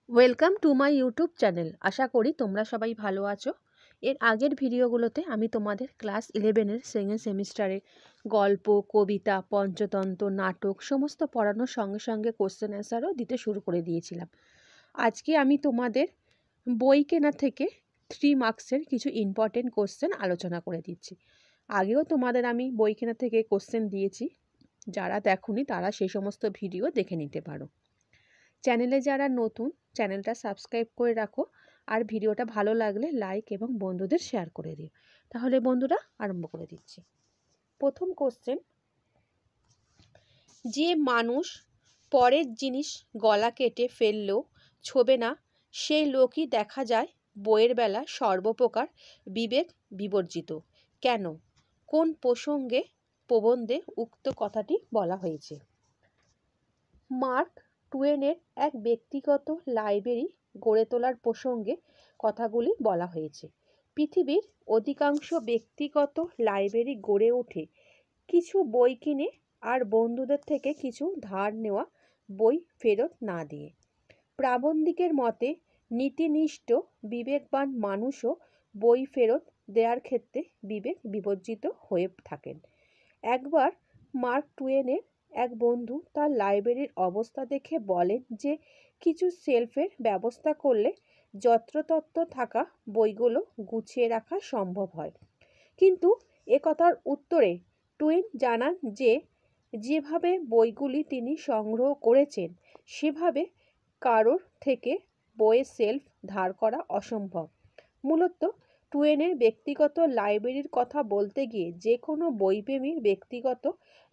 Welcome to my YouTube channel. আশা করি তোমরা সবাই ভালো আছো। এর আগের ভিডিওগুলোতে আমি তোমাদের ক্লাস 11-এর সেকেন্ড সেমিস্টারে গল্প, কবিতা, পঞ্চতন্ত্র, নাটক সমস্ত পড়ানোর সঙ্গে সঙ্গে কোশ্চেন অ্যান্সারও দিতে শুরু করে দিয়েছিলাম। আজকে আমি তোমাদের বই কেনা থেকে 3 মার্কসের কিছু ইম্পর্টেন্ট কোশ্চেন আলোচনা করে দিচ্ছি। আগেও তোমাদের আমি বই কেনা থেকে কোশ্চেন দিয়েছি, যারা দেখোনি তারা সেই সমস্ত ভিডিও দেখে নিতে পারো। চ্যানেলে যারা নতুন, চ্যানেলটা সাবস্ক্রাইব করে রাখো, আর ভিডিওটা ভালো লাগলে লাইক এবং বন্ধুদের শেয়ার করে দিও। তাহলে বন্ধুরা আরম্ভ করে দিচ্ছি। প্রথম কোশ্চেন, যে মানুষ পরের জিনিস গলা কেটে ফেললেও ছোবে না, সেই লোকই দেখা যায় বইয়ের বেলা সর্বপ্রকার বিবেক বিবর্জিত। কেন? কোন প্রসঙ্গে প্রবন্ধে উক্ত কথাটি বলা হয়েছে? মার্ক টুয়েনের এক ব্যক্তিগত লাইব্রেরি গড়ে তোলার প্রসঙ্গে কথাগুলি বলা হয়েছে। পৃথিবীর অধিকাংশ ব্যক্তিগত লাইব্রেরি গড়ে ওঠে কিছু বই কিনে আর বন্ধুদের থেকে কিছু ধার নেওয়া বই ফেরত না দিয়ে। প্রাবন্ধিকের মতে নীতিনিষ্ঠ বিবেকবান মানুষও বই ফেরত দেওয়ার ক্ষেত্রে বিবেক বিবর্জিত হয়ে থাকেন। একবার মার্ক টুয়েনের এক বন্ধু তার লাইব্রেরির অবস্থা দেখে বলেন যে কিছু শেলফের ব্যবস্থা করলে যত্রতত্র থাকা বইগুলো গুছিয়ে রাখা সম্ভব হয়। কিন্তু একথার উত্তরে টুয়েন জানান যে যেভাবে বইগুলি তিনি সংগ্রহ করেছেন সেভাবে কারোর থেকে বইয়ের শেলফ ধার করা অসম্ভব। মূলত টুয়েনের ব্যক্তিগত লাইব্রেরির কথা বলতে গিয়ে যে কোনো বইপ্রেমীর ব্যক্তিগত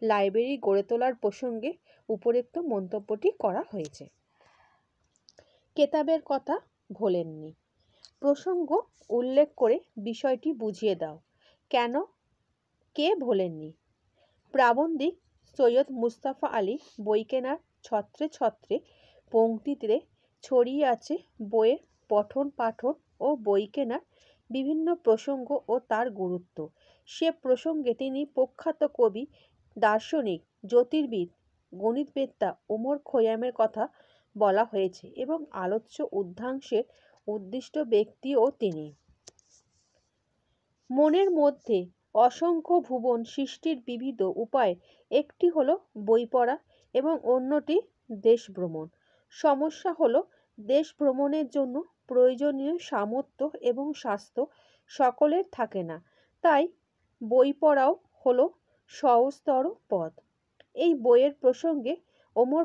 লাইব্রেরি গড়ে তোলার প্রসঙ্গে উপরোক্ত মন্তব্যটি করা হয়েছে। কেতাবের কথা ভোলেননি। প্রসঙ্গ উল্লেখ করে বিষয়টি বুঝিয়ে দাও। কেন? কে ভোলেননি? প্রাবন্ধিক সৈয়দ মুস্তাফা আলী বই কেনার ছত্রে ছত্রে পংক্তিতে ছড়িয়ে আছে বইয়ের পঠন পাঠন ও বই কেনার বিভিন্ন প্রসঙ্গ ও তার গুরুত্ব। সে প্রসঙ্গে তিনি প্রখ্যাত কবি, দার্শনিক, জ্যোতির্বিদ, গণিতবেত্তা ওমর খৈয়ামের কথা বলা হয়েছে এবং আলোচ্য উদ্ধাংশের উদ্দিষ্ট ব্যক্তিও তিনি। মনের মধ্যে অসংখ্য ভুবন সৃষ্টির বিবিধ উপায় একটি হলো বই পড়া এবং অন্যটি দেশ ভ্রমণ। সমস্যা হলো দেশ ভ্রমণের জন্য প্রয়োজনীয় সামর্থ্য এবং স্বাস্থ্য সকলের থাকে না, তাই বই পড়াও হলো সহজতর পথ। এই বইয়ের প্রসঙ্গে ওমর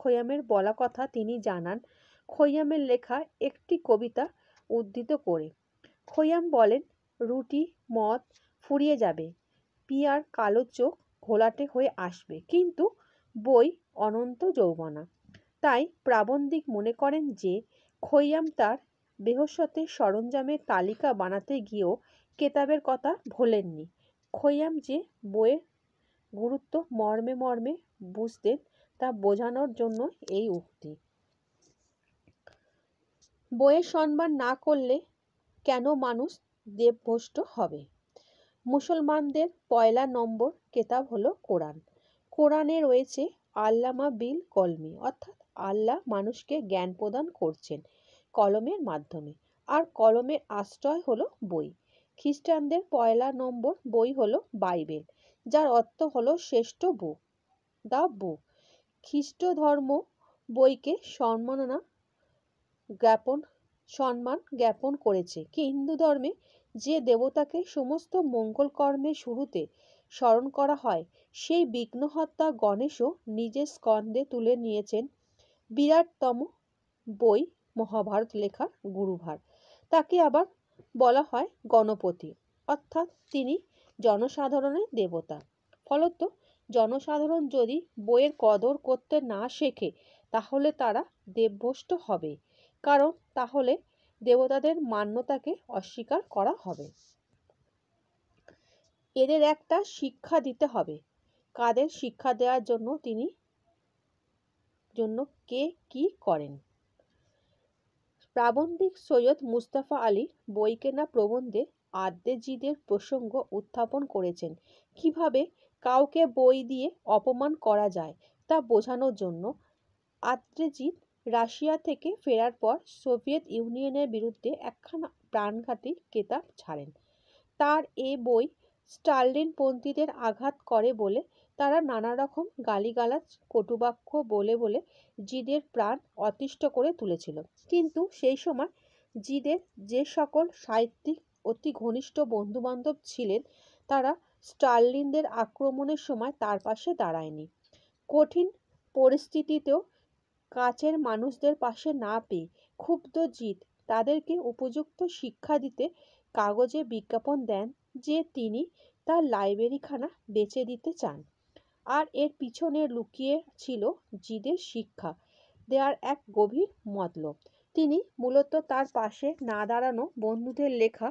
খৈয়ামের বলা কথা তিনি জানান খৈয়ামের লেখা একটি কবিতা উদ্ধৃত করে। খৈয়াম বলেন, রুটি মদ ফুরিয়ে যাবে, পিয়ার কালো চোখ ঘোলাটে হয়ে আসবে, কিন্তু বই অনন্ত যৌবনা। তাই প্রাবন্ধিক মনে করেন যে খৈয়াম তার বেহসতের সরঞ্জামের তালিকা বানাতে গিয়েও কেতাবের কথা ভোলেননি। খৈয়াম যে বইয়ের গুরুত্ব মর্মে মর্মে বুঝতেন তা বোঝানোর জন্য এই উক্তি। বইয়ের সম্মান না করলে কেন মানুষ দেবভ্রষ্ট হবে? মুসলমানদের পয়লা নম্বর কেতাব হলো কোরআন। কোরআনে রয়েছে আল্লামা বিল কলমি, অর্থাৎ আল্লাহ মানুষকে জ্ঞান প্রদান করছেন কলমের মাধ্যমে, আর কলমের আশ্রয় হলো বই। খ্রিস্টানদের পয়লা নম্বর বই হলো বাইবেল, যার অর্থ হলো শ্রেষ্ঠ বুক, দা বুক। খ্রিস্ট ধর্ম বইকে সম্মান জ্ঞাপন করেছে। হিন্দু ধর্মে যে দেবতাকে সমস্ত মঙ্গল কর্মের শুরুতে স্মরণ করা হয়, সেই বিঘ্নহর্তা গণেশও নিজের স্কন্ধে তুলে নিয়েছেন বিরাটতম বই মহাভারত লেখার গুরুভার। তাকে আবার বলা হয় গণপতি, অর্থাৎ তিনি জনসাধারণের দেবতা। ফলত জনসাধারণ যদি বইয়ের কদর করতে না শেখে তাহলে তারা দেবভ্রষ্ট হবে, কারণ তাহলে দেবতাদের মান্যতাকে অস্বীকার করা হবে। এদের একটা শিক্ষা দিতে হবে। কাদের শিক্ষা দেওয়ার জন্য কে কি করেন? প্রাবন্ধিক সৈয়দ মুস্তাফা আলী বই কেনা প্রবন্ধে আদ্দেজিদের প্রসঙ্গ উত্থাপন করেছেন। কিভাবে কাউকে বই দিয়ে অপমান করা যায় তা বোঝানোর জন্য আত্রেজিৎ রাশিয়া থেকে ফেরার পর সোভিয়েত ইউনিয়নের বিরুদ্ধে একখানা প্রাণঘাতী কেতাব ছাড়েন। তার এ বই স্টালিনপন্থীদের আঘাত করে বলে তারা নানা রকম গালিগালাজ কটুবাক্য বলে বলে জিদের প্রাণ অতিষ্ঠ করে তুলেছিল। কিন্তু সেই সময় জিদের যে সকল সাহিত্যিক অতি ঘনিষ্ঠ বন্ধুবান্ধব ছিলেন তারা স্টালিনদের আক্রমণের সময় তার পাশে দাঁড়ায়নি। কঠিন পরিস্থিতিতেও কাছের মানুষদের পাশে না পেয়ে ক্ষুব্ধ জিদ তাদেরকে উপযুক্ত শিক্ষা দিতে কাগজে বিজ্ঞাপন দেন যে তিনি তার লাইব্রেরিখানা বেচে দিতে চান। আর এর পিছনে লুকিয়ে ছিল জিদের শিক্ষা দেওয়ার এক গভীর মতলব। তিনি মূলত তার পাশে না দাঁড়ানো বন্ধুদের লেখা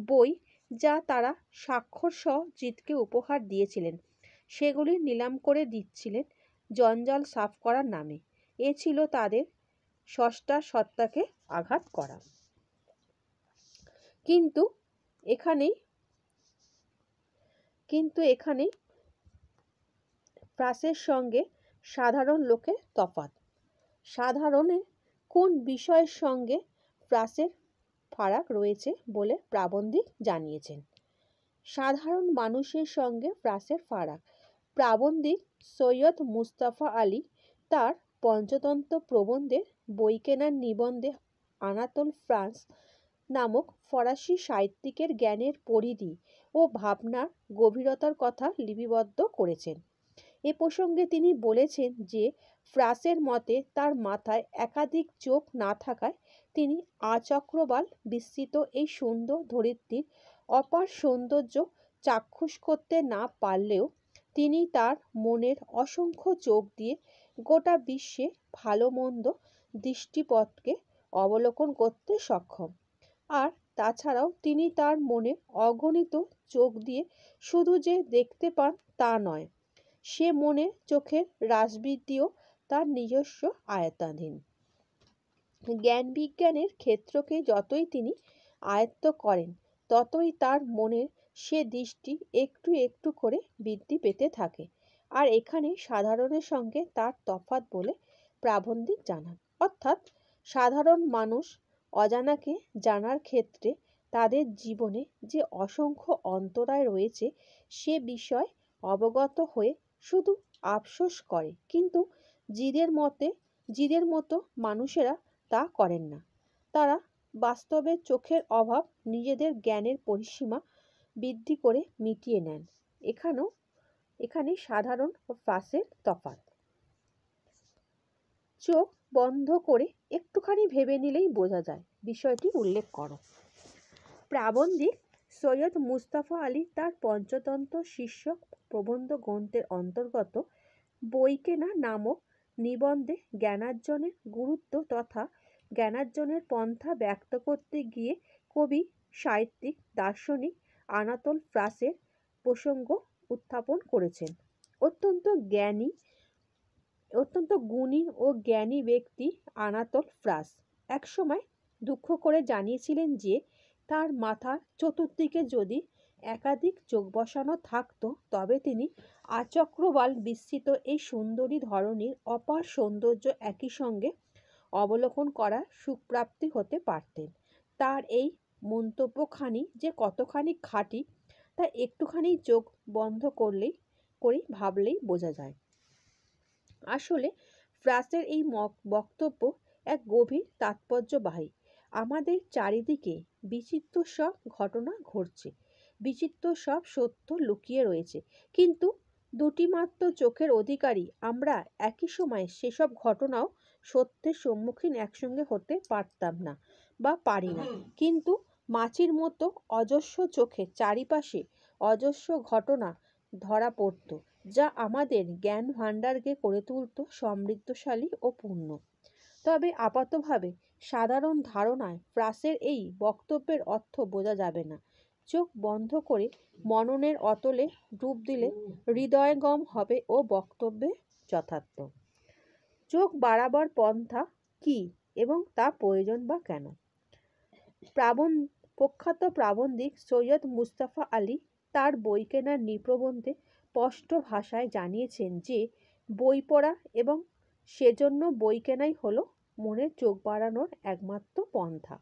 বই, যা তারা স্বাক্ষরসহ জিদকে উপহার দিয়েছিলেন, সেগুলি নিলাম করে দিচ্ছিলেন জঞ্জাল সাফ করার নামে। এ ছিল তাদের স্রষ্টার সত্তাকে আঘাত করা। কিন্তু এখানেই প্রাসের সঙ্গে সাধারণ লোকের তফাৎ। সাধারণের কোন বিষয়ের সঙ্গে প্রাসের ফারাক রয়েছে বলে প্রাবন্ধিক জানিয়েছেন? সাধারণ মানুষের সঙ্গে প্রাসের ফারাক। প্রাবন্ধিক সৈয়দ মুস্তাফা আলী তার পঞ্চতন্ত্র প্রবন্ধের বই কেনার নিবন্ধে আনাতোল ফ্রান্স নামক ফরাসি সাহিত্যিকের জ্ঞানের পরিধি ও ভাবনার গভীরতার কথা লিপিবদ্ধ করেছেন। এ প্রসঙ্গে তিনি বলেছেন যে ফ্রাসের মতে তার মাথায় একাধিক চোখ না থাকায় তিনি আচক্রবাল বিস্তৃত এই সুন্দর ধরিত্রীর অপার সৌন্দর্য চাক্ষুষ করতে না পারলেও তিনি তার মনের অসংখ্য চোখ দিয়ে গোটা বিশ্বে ভালো মন্দ দৃষ্টিপথকে অবলোকন করতে সক্ষম। আর তাছাড়াও তিনি তার মনের অগণিত চোখ দিয়ে শুধু যে দেখতে পান তা নয়, সে মনের চোখের রাশবৃদ্ধিও তার নিজস্ব আয়ত্তাধীন। জ্ঞান বিজ্ঞানের ক্ষেত্রকে যতই তিনি আয়ত্ত করেন ততই তার মনের সে দৃষ্টি একটু একটু করে বৃদ্ধি পেতে থাকে। আর এখানে সাধারণের সঙ্গে তার তফাৎ বলে প্রাবন্ধিক জানান। অর্থাৎ সাধারণ মানুষ অজানাকে জানার ক্ষেত্রে তাদের জীবনে যে অসংখ্য অন্তরায় রয়েছে সে বিষয় অবগত হয়ে শুধু আফসোস করে, কিন্তু জিদের মতো মানুষেরা তা করেন না। তারা বাস্তবে চোখের অভাব নিজেদের জ্ঞানের পরিসীমা বৃদ্ধি করে মিটিয়ে নেন। এখানে সাধারণ ও প্রাসের তফাৎ। চোখ বন্ধ করে একটুখানি ভেবে নিলেই বোঝা যায়, বিষয়টি উল্লেখ করো। প্রাবন্ধিক সৈয়দ মুস্তাফা আলী তার পঞ্চতন্ত্র শীর্ষক প্রবন্ধ গ্রন্থের অন্তর্গত বই কেনা নামক নিবন্ধে জ্ঞানার্জনের গুরুত্ব তথা জ্ঞানার্জনের পন্থা ব্যক্ত করতে গিয়ে কবি, সাহিত্যিক, দার্শনিক আনাতোল ফ্রাসের প্রসঙ্গ উত্থাপন করেছেন। অত্যন্ত গুণী ও জ্ঞানী ব্যক্তি আনাতোল ফ্রাস একসময় দুঃখ করে জানিয়েছিলেন যে তার মাথার চতুর্দিকে যদি একাধিক চোখ বসানো থাকতো তবে তিনি আচক্রবাল বিস্তৃত এই সুন্দরী ধরনীর অপার সৌন্দর্য একই সঙ্গে অবলোকন করার সুখপ্রাপ্তি হতে পারতেন। তার এই মন্তব্যখানি যে কতখানি খাঁটি তা একটুখানি চোখ বন্ধ করেই ভাবলেই বোঝা যায়। আসলে ফ্রাসের এই বক্তব্য এক গভীর তাৎপর্যবাহী। আমাদের চারিদিকে বিচিত্র সব ঘটনা ঘটছে, বিচিত্র সব সত্য লুকিয়ে রয়েছে, কিন্তু দুটি মাত্র চোখের অধিকারী আমরা একই সময়ে সেসব ঘটনাও সত্যের সম্মুখীন একসঙ্গে হতে পারতাম না বা পারি না। কিন্তু মাছির মতো অজস্র চোখে চারিপাশে অজস্র ঘটনা ধরা পড়ত, যা আমাদের জ্ঞান ভাণ্ডারকে করে তুলত সমৃদ্ধশালী ও পূর্ণ। তবে আপাতভাবে সাধারণ ধারণায় ফ্রাসের এই বক্তব্যের অর্থ বোঝা যাবে না। চোখ বন্ধ করে মননের অতলে ডুব দিলে হৃদয়ঙ্গম হবে ও বক্তব্যে যথার্থ। চোখ বাড়াবার পন্থা কি এবং তা প্রয়োজন বা কেন? প্রখ্যাত প্রাবন্ধিক সৈয়দ মুস্তাফা আলী তার বই কেনার নিপ্রবন্ধে স্পষ্ট ভাষায় জানিয়েছেন যে বই পড়া এবং সেজন্য বই কেনাই হলো মনের চোখ বাড়ানোর একমাত্র পন্থা।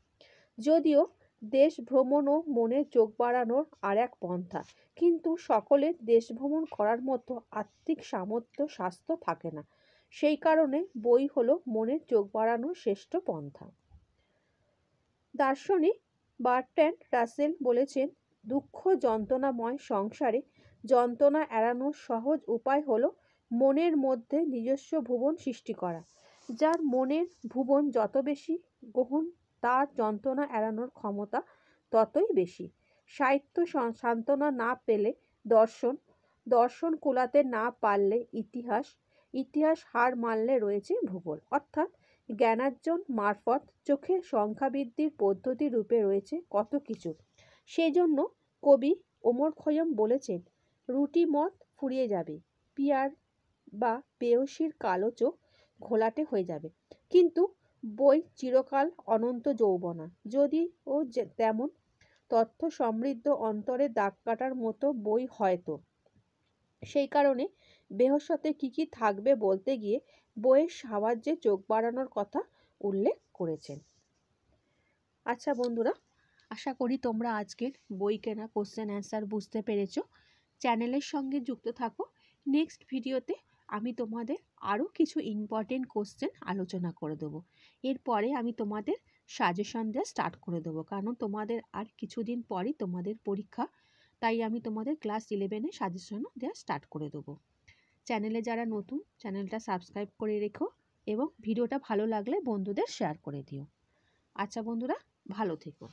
যদিও দেশ ভ্রমণও মনের চোখ বাড়ানোর আর এক পন্থা, কিন্তু সকলের দেশ ভ্রমণ করার মতো আর্থিক সামর্থ্য স্বাস্থ্য থাকে না। সেই কারণে বই হলো মনের চোখ বাড়ানোর শ্রেষ্ঠ পন্থা। দার্শনিক বার্ট্রান্ড রাসেল বলেছেন, দুঃখ যন্ত্রণাময় সংসারে যন্ত্রণা এড়ানোর সহজ উপায় হলো মনের মধ্যে নিজস্ব ভুবন সৃষ্টি করা। যার মনের ভুবন যত বেশি গ্রহণ, তার যন্ত্রণা এড়ানোর ক্ষমতা ততই বেশি। সাহিত্য সান্ত্বনা না পেলে দর্শন, দর্শন কুলাতে না পারলে ইতিহাস, ইতিহাস হার মানলে রয়েছে ভূগোল। অর্থাৎ জ্ঞানার্জন মারফত চোখের সংখ্যা বৃদ্ধির পদ্ধতি রূপে রয়েছে কত কিছু। সেই জন্য কবি ওমর খৈয়াম বলেছেন, রুটি মদ ফুরিয়ে যাবে, পিয়ার বা পেয়সীর কালো চোখ ঘোলাটে হয়ে যাবে, কিন্তু বই চিরকাল অনন্ত যৌবনা। যদি ও তেমন তথ্য সমৃদ্ধ অন্তরে দাগ কাটার মতো বই হয়তো। সেই কারণে বেহশতে কি কি থাকবে বলতে গিয়ে বইয়ের সাহায্যে চোখ বাড়ানোর কথা উল্লেখ করেছেন। আচ্ছা বন্ধুরা, আশা করি তোমরা আজকের বই কেনা কোশ্চেন অ্যান্সার বুঝতে পেরেছো। চ্যানেলের সঙ্গে যুক্ত থাকো। নেক্সট ভিডিওতে আমি তোমাদের আরও কিছু ইম্পর্টেন্ট কোশ্চেন আলোচনা করে দেবো। এরপরে আমি তোমাদের সাজেশন দেওয়া স্টার্ট করে দেবো, কারণ তোমাদের আর কিছুদিন পরই তোমাদের পরীক্ষা, তাই আমি তোমাদের ক্লাস 11-এ সাজেশনও দেওয়া স্টার্ট করে দেবো। চ্যানেলে যারা নতুন, চ্যানেলটা সাবস্ক্রাইব করে রেখো এবং ভিডিওটা ভালো লাগলে বন্ধুদের শেয়ার করে দিও। আচ্ছা বন্ধুরা, ভালো থেকো।